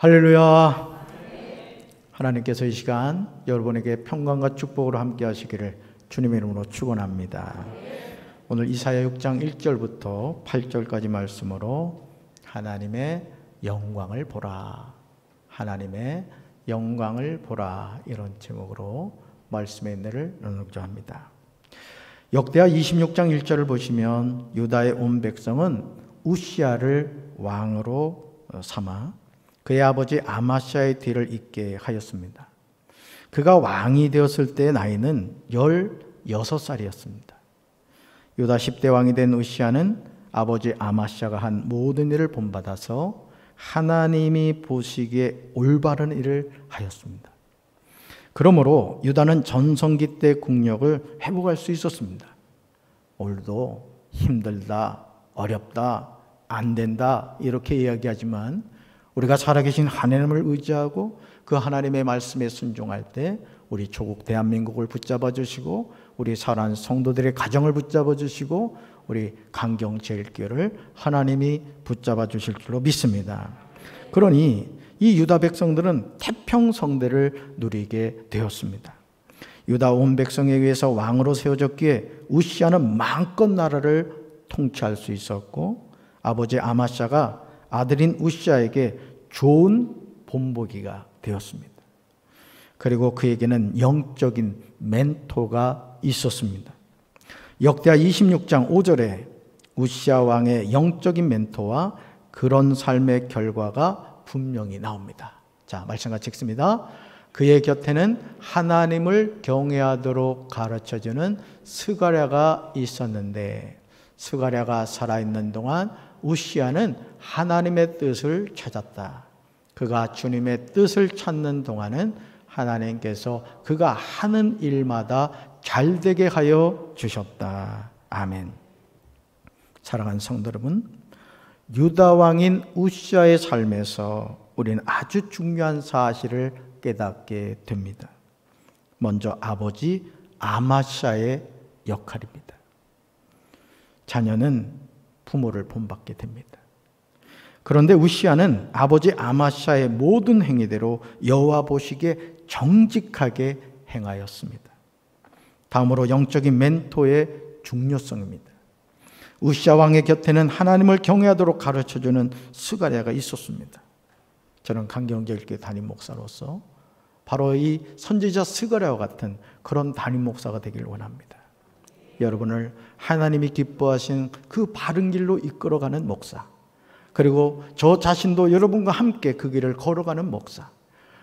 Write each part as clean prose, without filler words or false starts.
할렐루야. 하나님께서 이 시간 여러분에게 평강과 축복으로 함께 하시기를 주님의 이름으로 축원합니다. 오늘 이사야 6장 1절부터 8절까지 말씀으로 하나님의 영광을 보라, 하나님의 영광을 보라, 이런 제목으로 말씀의 은혜를 나누고자 합니다. 역대하 26장 1절을 보시면 유다의 온 백성은 우시야를 왕으로 삼아 그의 아버지 아마시아의 뒤를 잇게 하였습니다. 그가 왕이 되었을 때의 나이는 16살이었습니다. 유다 10대 왕이 된 우시야는 아버지 아마시아가 한 모든 일을 본받아서 하나님이 보시기에 올바른 일을 하였습니다. 그러므로 유다는 전성기 때 국력을 회복할 수 있었습니다. 오늘도 힘들다, 어렵다, 안 된다 이렇게 이야기하지만 우리가 살아계신 하나님을 의지하고 그 하나님의 말씀에 순종할 때 우리 조국 대한민국을 붙잡아 주시고 우리 사랑하는 성도들의 가정을 붙잡아 주시고 우리 강경제일교회를 하나님이 붙잡아 주실 줄로 믿습니다. 그러니 이 유다 백성들은 태평성대를 누리게 되었습니다. 유다 온 백성에 의해서 왕으로 세워졌기에 우시야는 마음껏 나라를 통치할 수 있었고 아버지 아마시아가 아들인 우시야에게 좋은 본보기가 되었습니다. 그리고 그에게는 영적인 멘토가 있었습니다. 역대하 26장 5절에 우시야 왕의 영적인 멘토와 그런 삶의 결과가 분명히 나옵니다. 자, 말씀 같이 읽습니다. 그의 곁에는 하나님을 경외하도록 가르쳐주는 스가랴가 있었는데 스가랴가 살아있는 동안 우시야는 하나님의 뜻을 찾았다. 그가 주님의 뜻을 찾는 동안은 하나님께서 그가 하는 일마다 잘되게 하여 주셨다. 아멘. 사랑하는 성도 여러분, 유다 왕인 우시야의 삶에서 우리는 아주 중요한 사실을 깨닫게 됩니다. 먼저 아버지 아마시아의 역할입니다. 자녀는 부모를 본받게 됩니다. 그런데 우시야는 아버지 아마시아의 모든 행위대로 여호와 보시기에 정직하게 행하였습니다. 다음으로 영적인 멘토의 중요성입니다. 우시야 왕의 곁에는 하나님을 경외하도록 가르쳐주는 스가랴가 있었습니다. 저는 강경제일교회 담임 목사로서 바로 이 선지자 스가랴와 같은 그런 담임 목사가 되길 원합니다. 여러분을 하나님이 기뻐하신 그 바른 길로 이끌어가는 목사, 그리고 저 자신도 여러분과 함께 그 길을 걸어가는 목사.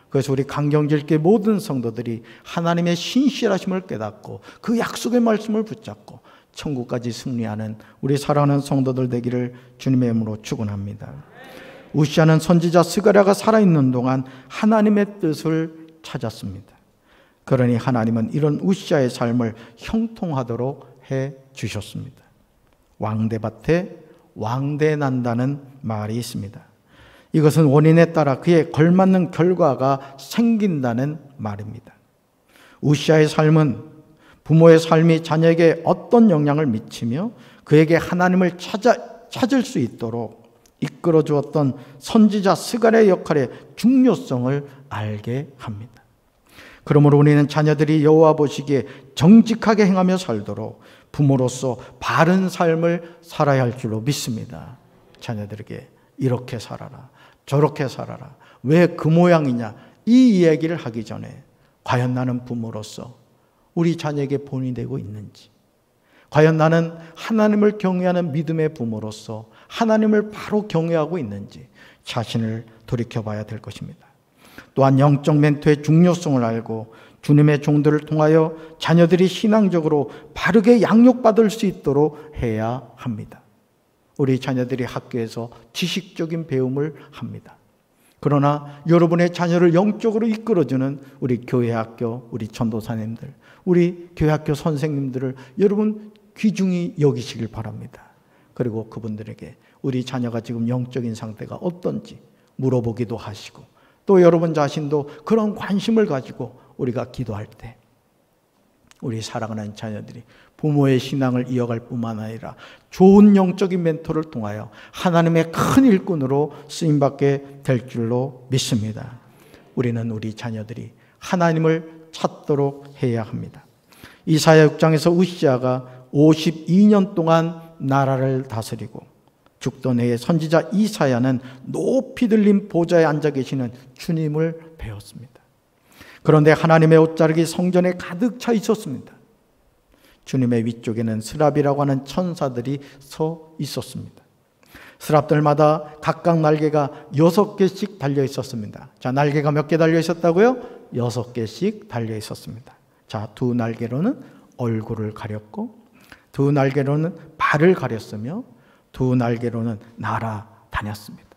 그래서 우리 강경제일교회 모든 성도들이 하나님의 신실하심을 깨닫고 그 약속의 말씀을 붙잡고 천국까지 승리하는 우리 사랑하는 성도들 되기를 주님의 이름으로 축원합니다. 우시야는 선지자 스가랴가 살아있는 동안 하나님의 뜻을 찾았습니다. 그러니 하나님은 이런 우시야의 삶을 형통하도록 해 주셨습니다. 왕대밭에 왕대 난다는 말이 있습니다. 이것은 원인에 따라 그에 걸맞는 결과가 생긴다는 말입니다. 우시야의 삶은 부모의 삶이 자녀에게 어떤 영향을 미치며 그에게 하나님을 찾을 수 있도록 이끌어 주었던 선지자 스가랴의 역할의 중요성을 알게 합니다. 그러므로 우리는 자녀들이 여호와 보시기에 정직하게 행하며 살도록 부모로서 바른 삶을 살아야 할 줄로 믿습니다. 자녀들에게 이렇게 살아라, 저렇게 살아라, 왜 그 모양이냐, 이 이야기를 하기 전에 과연 나는 부모로서 우리 자녀에게 본이 되고 있는지, 과연 나는 하나님을 경외하는 믿음의 부모로서 하나님을 바로 경외하고 있는지 자신을 돌이켜봐야 될 것입니다. 또한 영적 멘토의 중요성을 알고 주님의 종들을 통하여 자녀들이 신앙적으로 바르게 양육받을 수 있도록 해야 합니다. 우리 자녀들이 학교에서 지식적인 배움을 합니다. 그러나 여러분의 자녀를 영적으로 이끌어주는 우리 교회학교, 우리 전도사님들, 우리 교회학교 선생님들을 여러분 귀중히 여기시길 바랍니다. 그리고 그분들에게 우리 자녀가 지금 영적인 상태가 어떤지 물어보기도 하시고, 또 여러분 자신도 그런 관심을 가지고 우리가 기도할 때 우리 사랑하는 자녀들이 부모의 신앙을 이어갈 뿐만 아니라 좋은 영적인 멘토를 통하여 하나님의 큰 일꾼으로 쓰임받게 될 줄로 믿습니다. 우리는 우리 자녀들이 하나님을 찾도록 해야 합니다. 이사야 6장에서 우시아가 52년 동안 나라를 다스리고 죽던 해에 선지자 이사야는 높이 들린 보좌에 앉아 계시는 주님을 배웠습니다. 그런데 하나님의 옷자락이 성전에 가득 차 있었습니다. 주님의 위쪽에는 스랍이라고 하는 천사들이 서 있었습니다. 스랍들마다 각각 날개가 6개씩 달려 있었습니다. 자, 날개가 몇 개 달려 있었다고요? 6개씩 달려 있었습니다. 자, 두 날개로는 얼굴을 가렸고, 두 날개로는 발을 가렸으며, 두 날개로는 날아다녔습니다.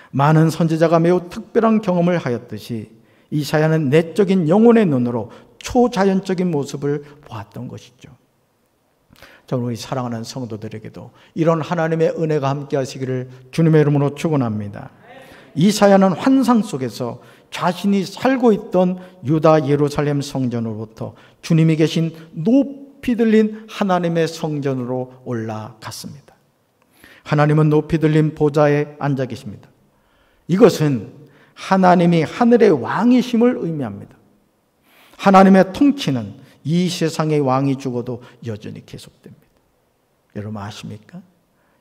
많은 선지자가 매우 특별한 경험을 하였듯이 이사야는 내적인 영혼의 눈으로 초자연적인 모습을 보았던 것이죠. 저는 우리 사랑하는 성도들에게도 이런 하나님의 은혜가 함께 하시기를 주님의 이름으로 축원합니다. 이사야는 환상 속에서 자신이 살고 있던 유다 예루살렘 성전으로부터 주님이 계신 높이 들린 하나님의 성전으로 올라갔습니다. 하나님은 높이 들린 보좌에 앉아 계십니다. 이것은 하나님이 하늘의 왕이심을 의미합니다. 하나님의 통치는 이 세상의 왕이 죽어도 여전히 계속됩니다. 여러분 아십니까?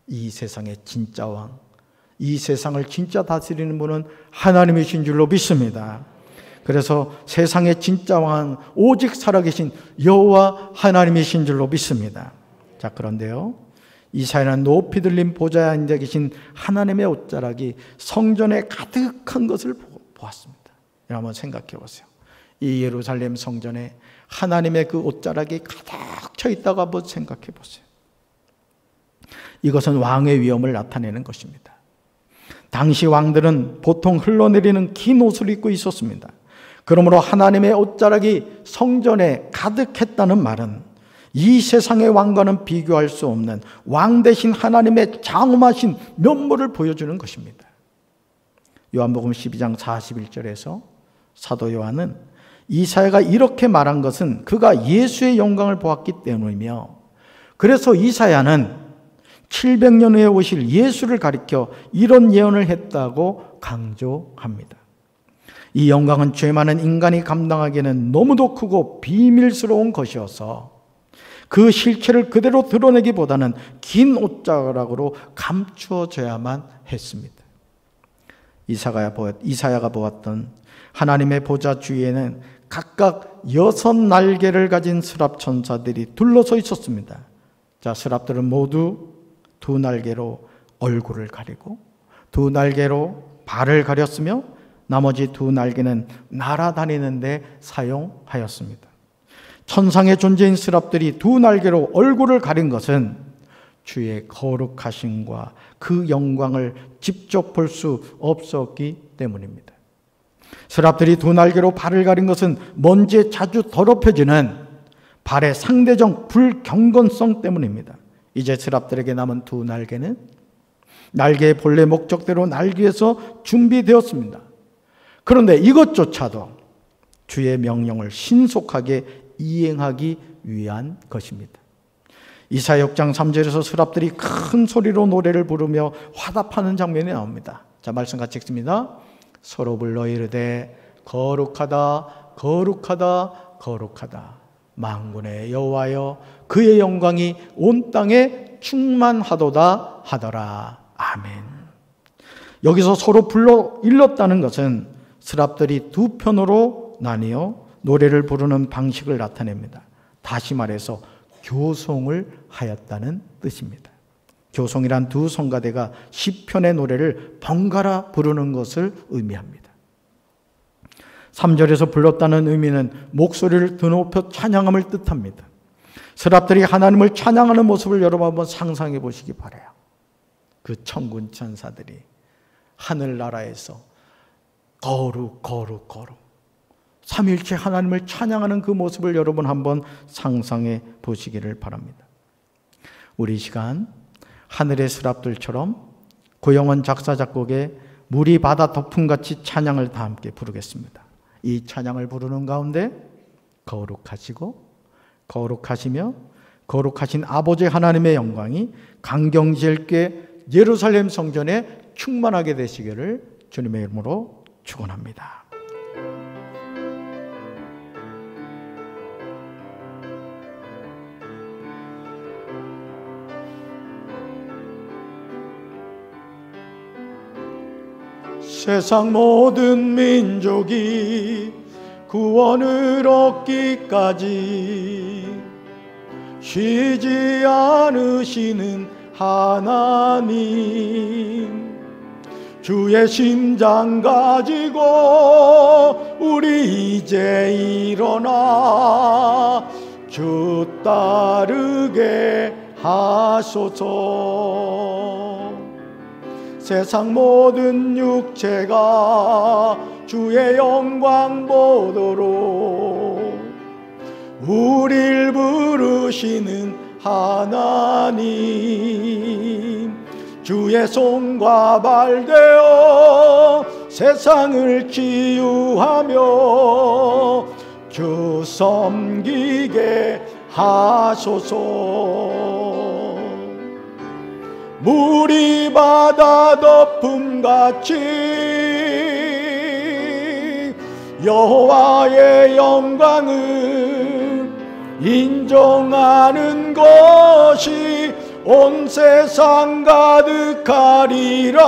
이 세상의 진짜 왕, 이 세상을 진짜 다스리는 분은 하나님이신 줄로 믿습니다. 그래서 세상의 진짜 왕은 오직 살아계신 여호와 하나님이신 줄로 믿습니다. 자, 그런데요, 이사야는 높이 들린 보좌에 앉아 계신 하나님의 옷자락이 성전에 가득한 것을 보았습니다. 여러분 한번 생각해 보세요. 이 예루살렘 성전에 하나님의 그 옷자락이 가득 차 있다고 한번 생각해 보세요. 이것은 왕의 위엄을 나타내는 것입니다. 당시 왕들은 보통 흘러내리는 긴 옷을 입고 있었습니다. 그러므로 하나님의 옷자락이 성전에 가득했다는 말은 이 세상의 왕과는 비교할 수 없는 왕 대신 하나님의 장엄하신 면모를 보여주는 것입니다. 요한복음 12장 41절에서 사도 요한은 이사야가 이렇게 말한 것은 그가 예수의 영광을 보았기 때문이며, 그래서 이사야는 700년 후에 오실 예수를 가리켜 이런 예언을 했다고 강조합니다. 이 영광은 죄 많은 인간이 감당하기에는 너무도 크고 비밀스러운 것이어서 그 실체를 그대로 드러내기보다는 긴 옷자락으로 감추어져야만 했습니다. 이사야가 보았던 하나님의 보좌 주위에는 각각 6날개를 가진 스랍 천사들이 둘러서 있었습니다. 자, 스랍들은 모두 두 날개로 얼굴을 가리고 두 날개로 발을 가렸으며 나머지 두 날개는 날아다니는데 사용하였습니다. 천상의 존재인 스랍들이 두 날개로 얼굴을 가린 것은 주의 거룩하심과 그 영광을 직접 볼 수 없었기 때문입니다. 스랍들이 두 날개로 발을 가린 것은 먼지에 자주 더럽혀지는 발의 상대적 불경건성 때문입니다. 이제 스랍들에게 남은 두 날개는 날개의 본래 목적대로 날개에서 준비되었습니다. 그런데 이것조차도 주의 명령을 신속하게 이행하기 위한 것입니다. 이사야 6장 3절에서 스랍들이 큰 소리로 노래를 부르며 화답하는 장면이 나옵니다. 자, 말씀 같이 읽습니다. 서로 불러 이르되 거룩하다 거룩하다 거룩하다 만군의 여호와여 그의 영광이 온 땅에 충만하도다 하더라. 아멘. 여기서 서로 불러 일렀다는 것은 스랍들이 두 편으로 나뉘어 노래를 부르는 방식을 나타냅니다. 다시 말해서 교송을 하였다는 뜻입니다. 교송이란 두 성가대가 시편의 노래를 번갈아 부르는 것을 의미합니다. 3절에서 불렀다는 의미는 목소리를 드높여 찬양함을 뜻합니다. 스랍들이 하나님을 찬양하는 모습을 여러분 한번 상상해 보시기 바라요. 그 천군 천사들이 하늘나라에서 거룩 거룩 거룩 삼위일체 하나님을 찬양하는 그 모습을 여러분 한번 상상해 보시기를 바랍니다. 우리 이 시간 하늘의 스랍들처럼 고영원 작사 작곡의 물이 바다 덮음같이 찬양을 다 함께 부르겠습니다. 이 찬양을 부르는 가운데 거룩하시고 거룩하시며 거룩하신 아버지 하나님의 영광이 강경실교회 예루살렘 성전에 충만하게 되시기를 주님의 이름으로 축원합니다. 세상 모든 민족이 구원을 얻기까지 쉬지 않으시는 하나님, 주의 심장 가지고 우리 이제 일어나 주 따르게 하소서. 세상 모든 육체가 주의 영광 보도록 우릴 부르시는 하나님, 주의 손과 발 되어 세상을 치유하며 주 섬기게 하소서. 물이 바다 덮음같이 여호와의 영광을 인정하는 것이 온 세상 가득하리라.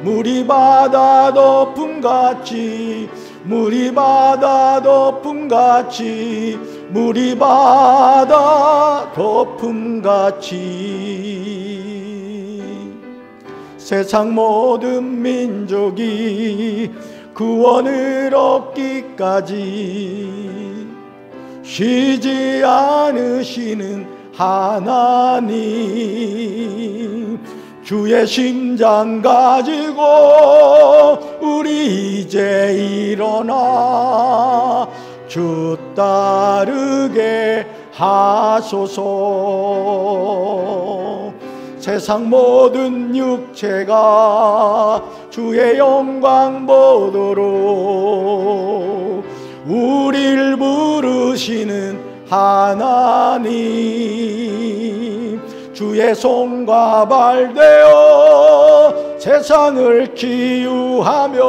물이 바다 덮음같이, 물이 바다 덮음같이, 물이 바다 덮음같이 세상 모든 민족이 구원을 얻기까지 쉬지 않으시는 하나님, 주의 심장 가지고 우리 이제 일어나 주 따르게 하소서. 세상 모든 육체가 주의 영광 보도록 우릴 부르시는 하나님, 주의 손과 발 되어 세상을 치유하며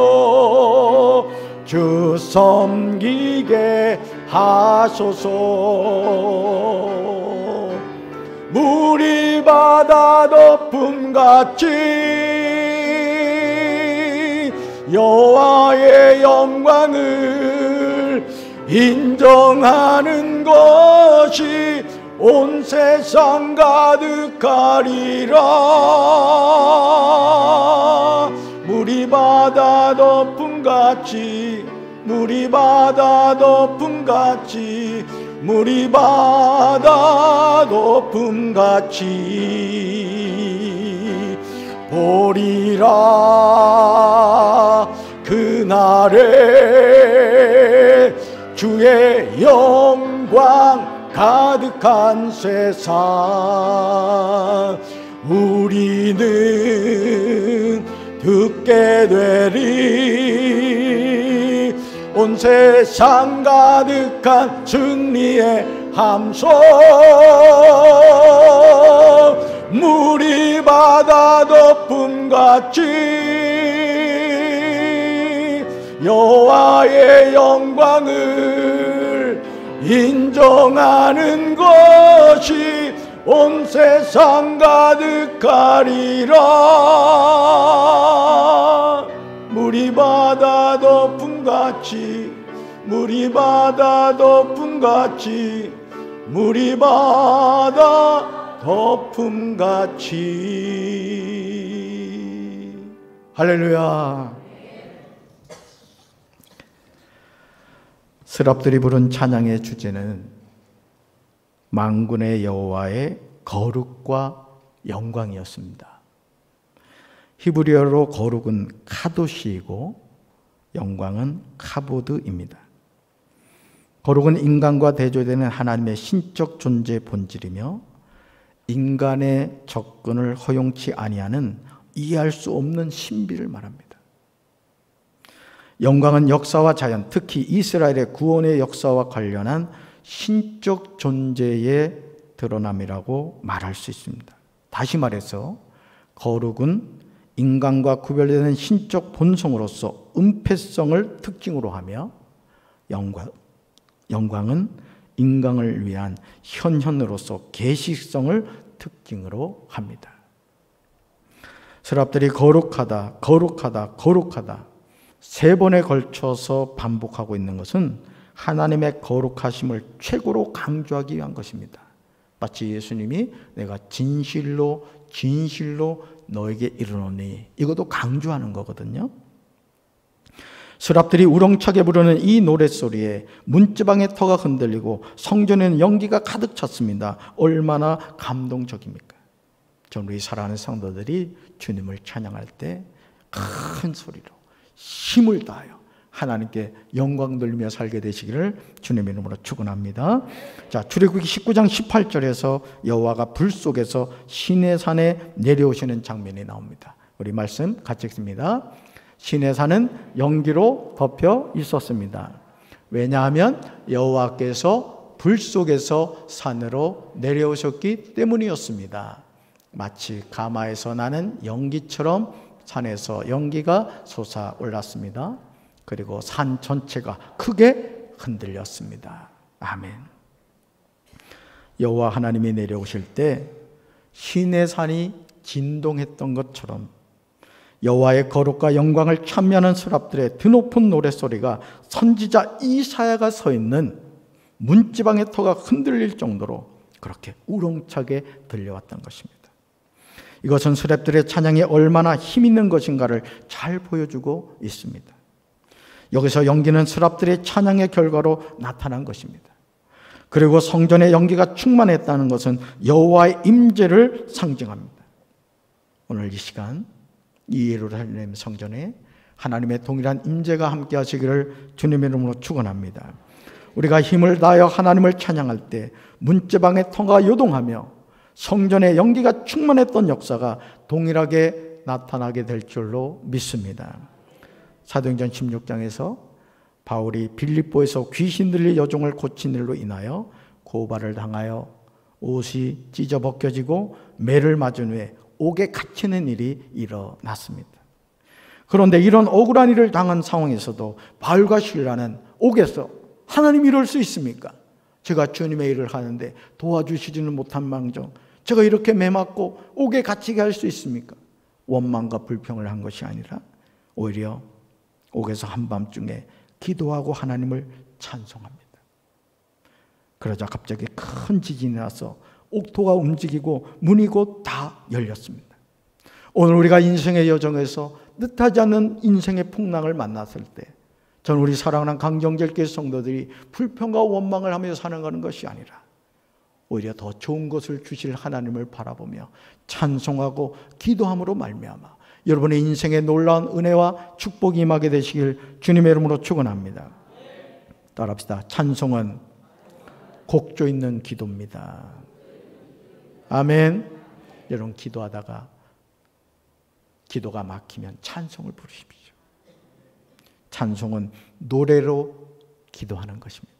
주 섬기게 하소서. 물이 바다 덮음같이 여호와의 영광을 인정하는 것이 온 세상 가득하리라. 물이 바다 덮음같이, 물이 바다 덮음같이, 물이 바다 덮음같이 보리라. 그날에 주의 영광 가득한 세상 우리는 듣게 되리. 온 세상 가득한 승리의 함성, 물이 바다 덮음같이 여호와의 영광을 인정하는 것이 온 세상 가득하리라. 물이 바다 덮음같이, 물이 바다 덮음같이, 물이 바다 덮음같이. 할렐루야. 스랍들이 부른 찬양의 주제는 만군의 여호와의 거룩과 영광이었습니다. 히브리어로 거룩은 카도시이고 영광은 카보드입니다. 거룩은 인간과 대조되는 하나님의 신적 존재의 본질이며 인간의 접근을 허용치 아니하는 이해할 수 없는 신비를 말합니다. 영광은 역사와 자연, 특히 이스라엘의 구원의 역사와 관련한 신적 존재의 드러남이라고 말할 수 있습니다. 다시 말해서 거룩은 인간과 구별되는 신적 본성으로서 은폐성을 특징으로 하며 영광은 인간을 위한 현현으로서 계시성을 특징으로 합니다. 스랍들이 거룩하다, 거룩하다, 거룩하다 세 번에 걸쳐서 반복하고 있는 것은 하나님의 거룩하심을 최고로 강조하기 위한 것입니다. 마치 예수님이 내가 진실로 진실로 너에게 이르노니, 이것도 강조하는 거거든요. 스랍들이 우렁차게 부르는 이 노랫소리에 문지방의 터가 흔들리고 성전에는 연기가 가득 찼습니다. 얼마나 감동적입니까? 저는 우리 사랑하는 성도들이 주님을 찬양할 때 큰 소리로 힘을 다하여 하나님께 영광 돌리며 살게 되시기를 주님의 이름으로 축원합니다. 자, 출애굽기 19장 18절에서 여호와가 불 속에서 시내산에 내려오시는 장면이 나옵니다. 우리 말씀 같이 읽습니다. 시내산은 연기로 덮여 있었습니다. 왜냐하면 여호와께서 불 속에서 산으로 내려오셨기 때문이었습니다. 마치 가마에서 나는 연기처럼 산에서 연기가 솟아올랐습니다. 그리고 산 전체가 크게 흔들렸습니다. 아멘. 여호와 하나님이 내려오실 때 시내산이 진동했던 것처럼 여호와의 거룩과 영광을 찬미하는 스랍들의 드높은 노랫소리가 선지자 이사야가 서 있는 문지방의 터가 흔들릴 정도로 그렇게 우렁차게 들려왔던 것입니다. 이것은 스랍들의 찬양이 얼마나 힘 있는 것인가를 잘 보여주고 있습니다. 여기서 연기는 스랍들의 찬양의 결과로 나타난 것입니다. 그리고 성전의 연기가 충만했다는 것은 여호와의 임재를 상징합니다. 오늘 이 시간 이 예루살렘 성전에 하나님의 동일한 임재가 함께 하시기를 주님의 이름으로 축원합니다. 우리가 힘을 다하여 하나님을 찬양할 때 문지방의 터가 요동하며 성전의 연기가 충만했던 역사가 동일하게 나타나게 될 줄로 믿습니다. 사도행전 16장에서 바울이 빌립보에서 귀신 들린 여종을 고친 일로 인하여 고발을 당하여 옷이 찢어 벗겨지고 매를 맞은 후에 옥에 갇히는 일이 일어났습니다. 그런데 이런 억울한 일을 당한 상황에서도 바울과 실라는 옥에서 하나님 이럴 수 있습니까? 제가 주님의 일을 하는데 도와주시지는 못한 망정 제가 이렇게 매 맞고 옥에 갇히게 할 수 있습니까? 원망과 불평을 한 것이 아니라 오히려 옥에서 한밤중에 기도하고 하나님을 찬송합니다. 그러자 갑자기 큰 지진이 나서 옥토가 움직이고 문이 곧 다 열렸습니다. 오늘 우리가 인생의 여정에서 뜻하지 않는 인생의 풍랑을 만났을 때 저는 우리 사랑하는 강경절교회 성도들이 불평과 원망을 하며 살아가는 것이 아니라 오히려 더 좋은 것을 주실 하나님을 바라보며 찬송하고 기도함으로 말미암아 여러분의 인생에 놀라운 은혜와 축복이 임하게 되시길 주님의 이름으로 축원합니다. 따라합시다. 찬송은 곡조 있는 기도입니다. 아멘. 여러분 기도하다가 기도가 막히면 찬송을 부르십시오. 찬송은 노래로 기도하는 것입니다.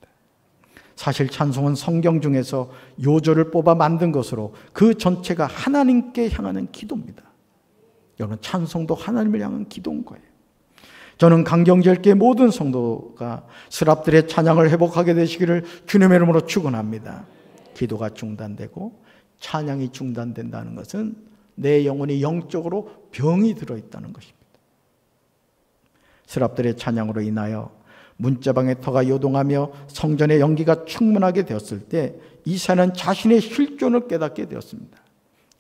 사실 찬송은 성경 중에서 요절을 뽑아 만든 것으로 그 전체가 하나님께 향하는 기도입니다. 여러분 찬송도 하나님을 향한 기도인 거예요. 저는 강경절교의 모든 성도가 스랍들의 찬양을 회복하게 되시기를 주님의 이름으로 축원합니다. 기도가 중단되고 찬양이 중단된다는 것은 내 영혼이 영적으로 병이 들어있다는 것입니다. 스랍들의 찬양으로 인하여 문지방의 터가 요동하며 성전의 연기가 충만하게 되었을 때 이사야는 자신의 실존을 깨닫게 되었습니다.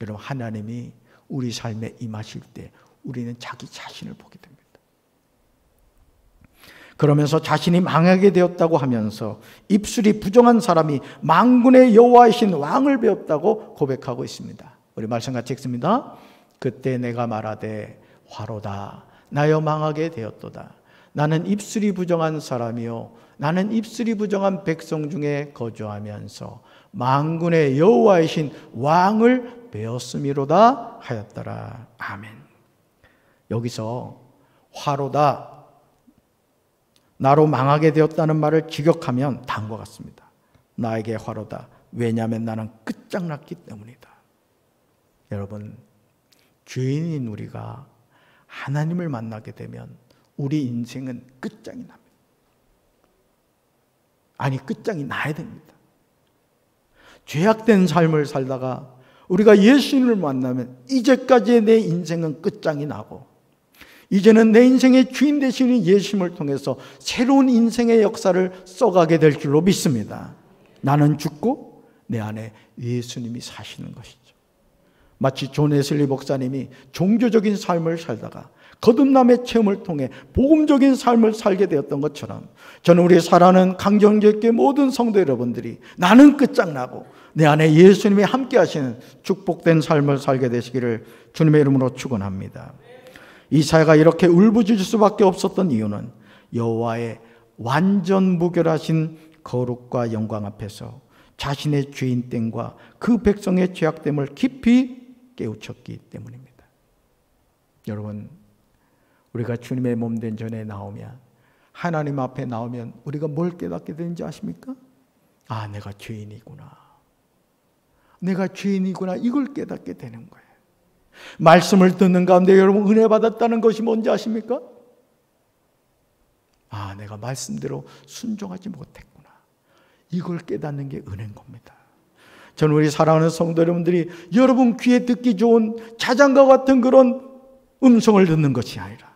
여러분 하나님이 우리 삶에 임하실 때 우리는 자기 자신을 보게 됩니다. 그러면서 자신이 망하게 되었다고 하면서 입술이 부정한 사람이 만군의 여호와이신 왕을 배웠다고 고백하고 있습니다. 우리 말씀 같이 읽습니다. 그때 내가 말하되 화로다 나여 망하게 되었도다. 나는 입술이 부정한 사람이요 나는 입술이 부정한 백성 중에 거주하면서 만군의 여호와이신 왕을 배웠음이로다 하였더라. 아멘. 여기서 화로다 나로 망하게 되었다는 말을 직역하면 다음과 같습니다. 나에게 화로다. 왜냐하면 나는 끝장났기 때문이다. 여러분, 죄인인 우리가 하나님을 만나게 되면 우리 인생은 끝장이 납니다. 아니, 끝장이 나야 됩니다. 죄악된 삶을 살다가 우리가 예수님을 만나면 이제까지의 내 인생은 끝장이 나고, 이제는 내 인생의 주인 되시는 예수님을 통해서 새로운 인생의 역사를 써가게 될 줄로 믿습니다. 나는 죽고 내 안에 예수님이 사시는 것이죠. 마치 존 웨슬리 목사님이 종교적인 삶을 살다가 거듭남의 체험을 통해 복음적인 삶을 살게 되었던 것처럼, 저는 우리 사랑하는 강정교회 모든 성도 여러분들이 나는 끝장나고 내 안에 예수님이 함께 하시는 축복된 삶을 살게 되시기를 주님의 이름으로 축원합니다. 이사야가 이렇게 울부짖을 수밖에 없었던 이유는 여호와의 완전 무결하신 거룩과 영광 앞에서 자신의 죄인됨과 그 백성의 죄악됨을 깊이 깨우쳤기 때문입니다. 여러분, 우리가 주님의 몸된 전에 나오면, 하나님 앞에 나오면 우리가 뭘 깨닫게 되는지 아십니까? 아, 내가 죄인이구나. 내가 죄인이구나. 이걸 깨닫게 되는 거예요. 말씀을 듣는 가운데 여러분 은혜 받았다는 것이 뭔지 아십니까? 아, 내가 말씀대로 순종하지 못했구나. 이걸 깨닫는 게 은혜인 겁니다. 저는 우리 사랑하는 성도 여러분들이 여러분 귀에 듣기 좋은 자장가 같은 그런 음성을 듣는 것이 아니라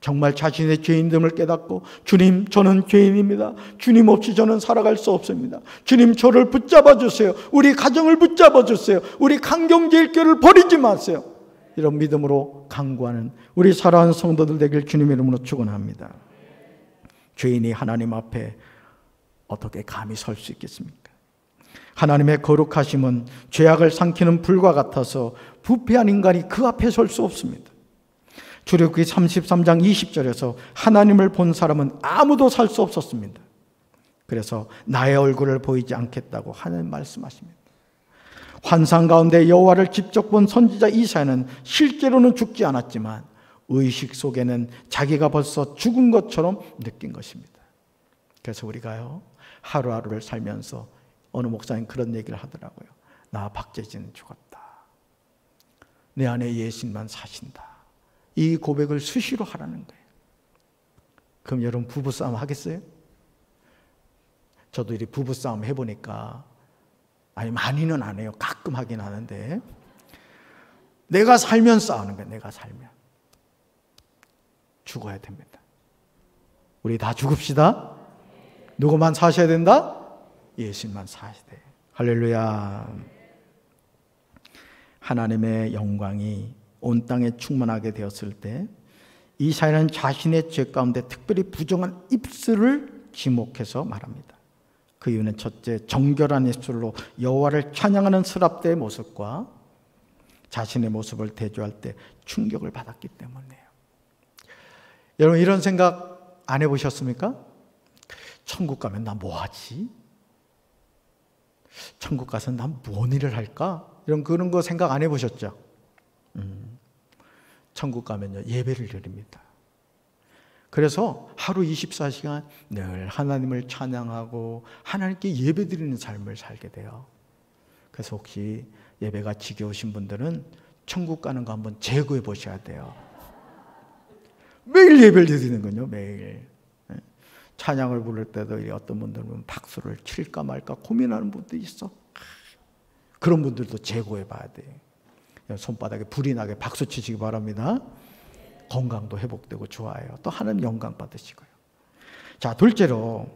정말 자신의 죄인됨을 깨닫고, 주님, 저는 죄인입니다. 주님 없이 저는 살아갈 수 없습니다. 주님, 저를 붙잡아 주세요. 우리 가정을 붙잡아 주세요. 우리 강경제일교를 버리지 마세요. 이런 믿음으로 간구하는 우리 사랑하는 성도들 되길 주님의 이름으로 축원합니다. 죄인이 하나님 앞에 어떻게 감히 설 수 있겠습니까? 하나님의 거룩하심은 죄악을 삼키는 불과 같아서 부패한 인간이 그 앞에 설 수 없습니다. 출애굽기 33장 20절에서 하나님을 본 사람은 아무도 살 수 없었습니다. 그래서 나의 얼굴을 보이지 않겠다고 하나님 말씀하십니다. 환상 가운데 여호와를 직접 본 선지자 이사야는 실제로는 죽지 않았지만 의식 속에는 자기가 벌써 죽은 것처럼 느낀 것입니다. 그래서 우리가요, 하루하루를 살면서 어느 목사님 그런 얘기를 하더라고요. 나 박재진은 죽었다. 내 안에 예수님만 사신다. 이 고백을 수시로 하라는 거예요. 그럼 여러분 부부싸움 하겠어요? 저도 이 부부싸움 해보니까, 아니 많이는 안 해요. 가끔 하긴 하는데, 내가 살면 싸우는 거예요. 내가 살면. 죽어야 됩니다. 우리 다 죽읍시다. 누구만 사셔야 된다? 예수님만 사셔야 돼요. 할렐루야. 하나님의 영광이 온 땅에 충만하게 되었을 때 이사야는 자신의 죄 가운데 특별히 부정한 입술을 지목해서 말합니다. 그 이유는 첫째, 정결한 입술로 여호와를 찬양하는 스랍대의 모습과 자신의 모습을 대조할 때 충격을 받았기 때문이에요. 여러분, 이런 생각 안 해보셨습니까? 천국 가면 나 뭐하지? 천국 가서 난 뭔 일을 할까? 그런 거 생각 안 해보셨죠? 천국 가면요, 예배를 드립니다. 그래서 하루 24시간 늘 하나님을 찬양하고 하나님께 예배 드리는 삶을 살게 돼요. 그래서 혹시 예배가 지겨우신 분들은 천국 가는 거 한번 재고해 보셔야 돼요. 매일 예배를 드리는 거요, 매일. 찬양을 부를 때도 어떤 분들은 박수를 칠까 말까 고민하는 분도 있어. 그런 분들도 재고해 봐야 돼요. 손바닥에 불이 나게 박수 치시기 바랍니다. 건강도 회복되고 좋아요. 또 하나님 영광 받으시고요. 자, 둘째로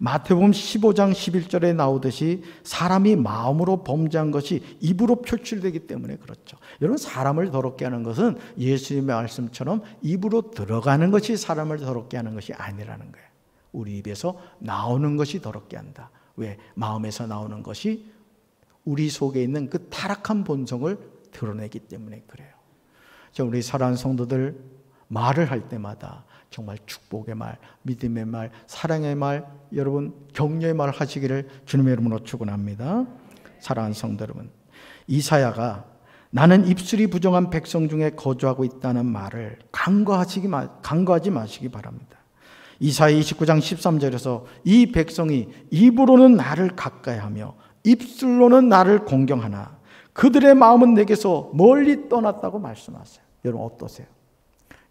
마태복음 15장 11절에 나오듯이 사람이 마음으로 범죄한 것이 입으로 표출되기 때문에 그렇죠. 여러분, 사람을 더럽게 하는 것은 예수님의 말씀처럼 입으로 들어가는 것이 사람을 더럽게 하는 것이 아니라는 거예요. 우리 입에서 나오는 것이 더럽게 한다. 왜? 마음에서 나오는 것이 우리 속에 있는 그 타락한 본성을 드러내기 때문에 그래요. 우리 사랑하는 성도들, 말을 할 때마다 정말 축복의 말, 믿음의 말, 사랑의 말, 여러분 격려의 말을 하시기를 주님의 이름으로 축원합니다. 사랑하는 성도 여러분, 이사야가 나는 입술이 부정한 백성 중에 거주하고 있다는 말을 간과하지 마시기 바랍니다. 이사야 29장 13절에서 이 백성이 입으로는 나를 가까이하며 입술로는 나를 공경하나 그들의 마음은 내게서 멀리 떠났다고 말씀하세요. 여러분 어떠세요?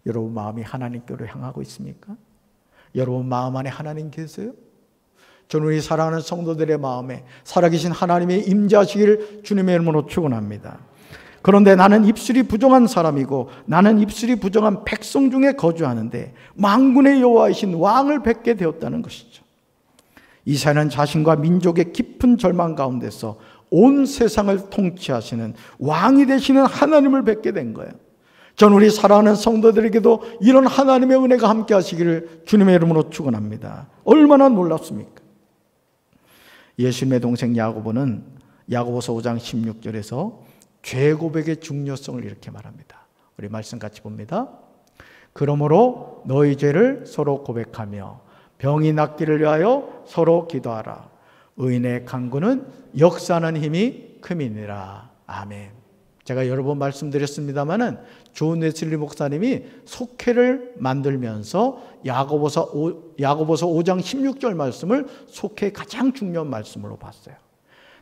여러분 마음이 하나님께로 향하고 있습니까? 여러분 마음 안에 하나님 계세요? 저는 우리 사랑하는 성도들의 마음에 살아계신 하나님의 임재하시기를 주님의 이름으로 축원합니다. 그런데 나는 입술이 부정한 사람이고 나는 입술이 부정한 백성 중에 거주하는데 만군의 여호와이신 왕을 뵙게 되었다는 것이죠. 이사야는 자신과 민족의 깊은 절망 가운데서 온 세상을 통치하시는 왕이 되시는 하나님을 뵙게 된 거예요. 전 우리 사랑하는 성도들에게도 이런 하나님의 은혜가 함께 하시기를 주님의 이름으로 축원합니다. 얼마나 놀랍습니까? 예수님의 동생 야고보는 야고보서 5장 16절에서 죄 고백의 중요성을 이렇게 말합니다. 우리 말씀 같이 봅니다. 그러므로 너희 죄를 서로 고백하며 병이 낫기를 위하여 서로 기도하라. 의인의 간구는 역사하는 힘이 큼이니라. 아멘. 제가 여러 번 말씀드렸습니다마는 존 웨슬리 목사님이 속회를 만들면서 야고보서 5장 16절 말씀을 속회의 가장 중요한 말씀으로 봤어요.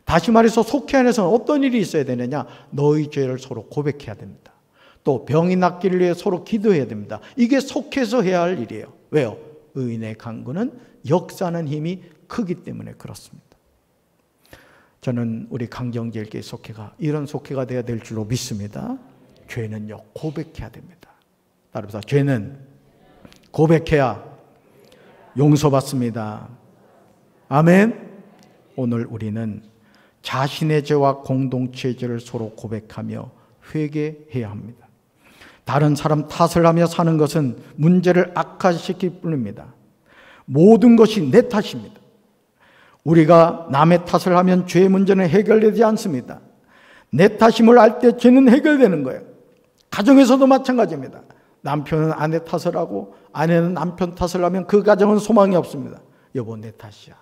다시 말해서 속회 안에서는 어떤 일이 있어야 되느냐? 너희 죄를 서로 고백해야 됩니다. 또 병이 낫기를 위해 서로 기도해야 됩니다. 이게 속회에서 해야 할 일이에요. 왜요? 의인의 간구는 역사하는 힘이 크기 때문에 그렇습니다. 저는 우리 강정제일교회 속회가 이런 속회가 되어야 될 줄로 믿습니다. 죄는요 고백해야 됩니다. 따라서 죄는 고백해야 용서받습니다. 아멘. 오늘 우리는 자신의 죄와 공동체의 죄를 서로 고백하며 회개해야 합니다. 다른 사람 탓을 하며 사는 것은 문제를 악화시킬 뿐입니다. 모든 것이 내 탓입니다. 우리가 남의 탓을 하면 죄의 문제는 해결되지 않습니다. 내 탓임을 알 때 죄는 해결되는 거예요. 가정에서도 마찬가지입니다. 남편은 아내 탓을 하고 아내는 남편 탓을 하면 그 가정은 소망이 없습니다. 여보 내 탓이야.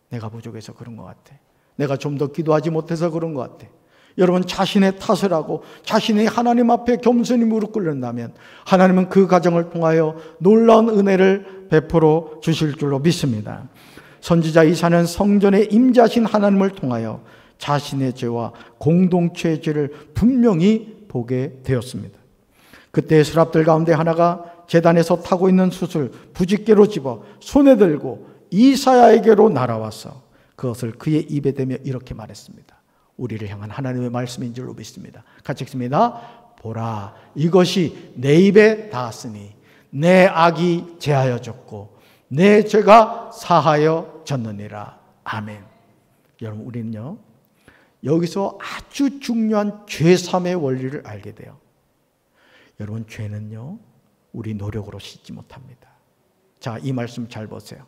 내가 부족해서 그런 것 같아. 내가 좀 더 기도하지 못해서 그런 것 같아. 여러분 자신의 탓을 하고 자신이 하나님 앞에 겸손히 무릎 꿇는다면 하나님은 그 가정을 통하여 놀라운 은혜를 베풀어 주실 줄로 믿습니다. 선지자 이사야는 성전에 임재하신 하나님을 통하여 자신의 죄와 공동체의 죄를 분명히 보게 되었습니다. 그때 스랍들 가운데 하나가 제단에서 타고 있는 숯을 부짓개로 집어 손에 들고 이사야에게로 날아와서 그것을 그의 입에 대며 이렇게 말했습니다. 우리를 향한 하나님의 말씀인 줄로 믿습니다. 같이 읽습니다. 보라, 이것이 내 입에 닿았으니 내 악이 제하여졌고 내 죄가 사하여졌느니라. 아멘. 여러분 우리는요 여기서 아주 중요한 죄삼의 원리를 알게 돼요. 여러분 죄는요 우리 노력으로 씻지 못합니다. 자, 이 말씀 잘 보세요.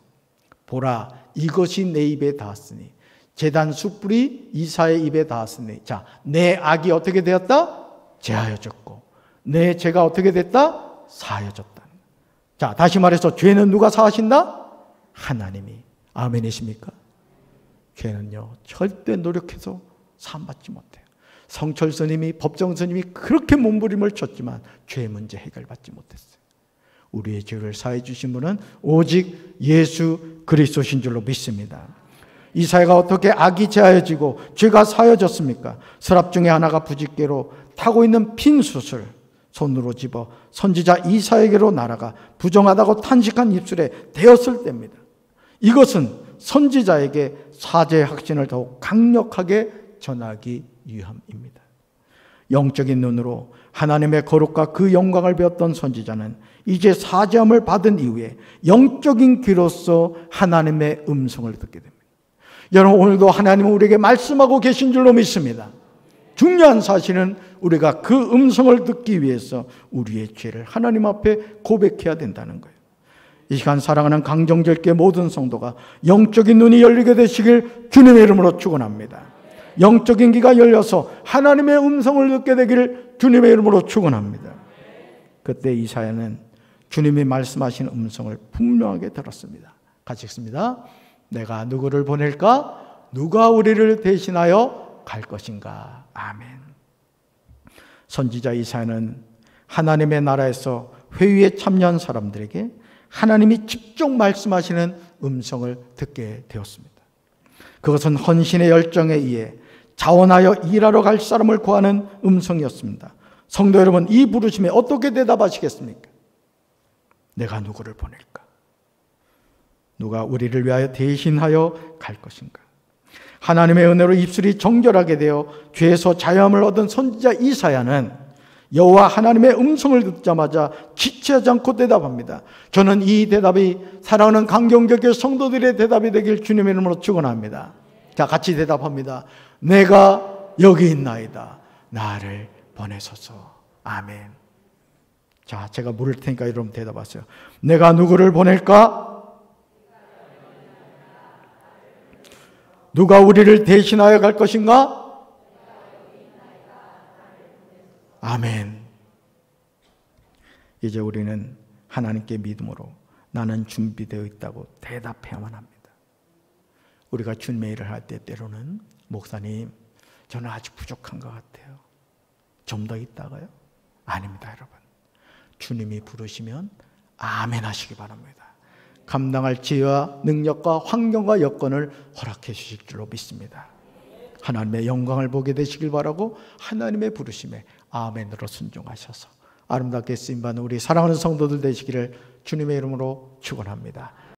보라, 이것이 내 입에 닿았으니 제단 숯불이 이사의 입에 닿았으니 자, 내 악이 어떻게 되었다? 제하여졌고 내 죄가 어떻게 됐다? 사하여졌다. 자, 다시 말해서 죄는 누가 사하신다? 하나님이. 아멘이십니까? 죄는요 절대 노력해서 사함받지 못해요. 성철 스님이 법정 스님이 그렇게 몸부림을 쳤지만 죄 문제 해결받지 못했어요. 우리의 죄를 사해 주신 분은 오직 예수 그리스도신 줄로 믿습니다. 이사야가 어떻게 악이 제하여지고 죄가 사하여졌습니까? 서랍 중에 하나가 부짓개로 타고 있는 빈 숯을 손으로 집어 선지자 이사야에게로 날아가 부정하다고 탄식한 입술에 대었을 때입니다. 이것은 선지자에게 사죄의 확신을 더욱 강력하게 전하기 위함입니다. 영적인 눈으로 하나님의 거룩과 그 영광을 배웠던 선지자는 이제 사죄함을 받은 이후에 영적인 귀로서 하나님의 음성을 듣게 됩니다. 여러분 오늘도 하나님은 우리에게 말씀하고 계신 줄로 믿습니다. 중요한 사실은 우리가 그 음성을 듣기 위해서 우리의 죄를 하나님 앞에 고백해야 된다는 거예요. 이 시간 사랑하는 강정절교회 모든 성도가 영적인 눈이 열리게 되시길 주님의 이름으로 축원합니다. 영적인 귀가 열려서 하나님의 음성을 듣게 되기를 주님의 이름으로 축원합니다. 그때 이사야는 주님이 말씀하신 음성을 분명하게 들었습니다. 같이 읽습니다. 내가 누구를 보낼까? 누가 우리를 대신하여 갈 것인가? 아멘. 선지자 이사야는 하나님의 나라에서 회의에 참여한 사람들에게 하나님이 직접 말씀하시는 음성을 듣게 되었습니다. 그것은 헌신의 열정에 의해 자원하여 일하러 갈 사람을 구하는 음성이었습니다. 성도 여러분, 이 부르심에 어떻게 대답하시겠습니까? 내가 누구를 보낼까? 누가 우리를 위하여 대신하여 갈 것인가? 하나님의 은혜로 입술이 정결하게 되어 죄에서 자유함을 얻은 선지자 이사야는 여호와 하나님의 음성을 듣자마자 지체하지 않고 대답합니다. 저는 이 대답이 사랑하는 강경교회 성도들의 대답이 되길 주님의 이름으로 축원합니다. 자, 같이 대답합니다. 내가 여기 있나이다. 나를 보내소서. 아멘. 자, 제가 물을 테니까 여러분 대답하세요. 내가 누구를 보낼까? 누가 우리를 대신하여 갈 것인가? 아멘. 이제 우리는 하나님께 믿음으로 나는 준비되어 있다고 대답해야만 합니다. 우리가 주님의 일을 할 때 때로는 목사님, 저는 아직 부족한 것 같아요. 좀 더 있다가요? 아닙니다, 여러분. 주님이 부르시면 아멘 하시기 바랍니다. 감당할 지혜와 능력과 환경과 여건을 허락해 주실 줄로 믿습니다. 하나님의 영광을 보게 되시길 바라고 하나님의 부르심에 아멘으로 순종하셔서 아름답게 쓰임받는 우리 사랑하는 성도들 되시기를 주님의 이름으로 축원합니다.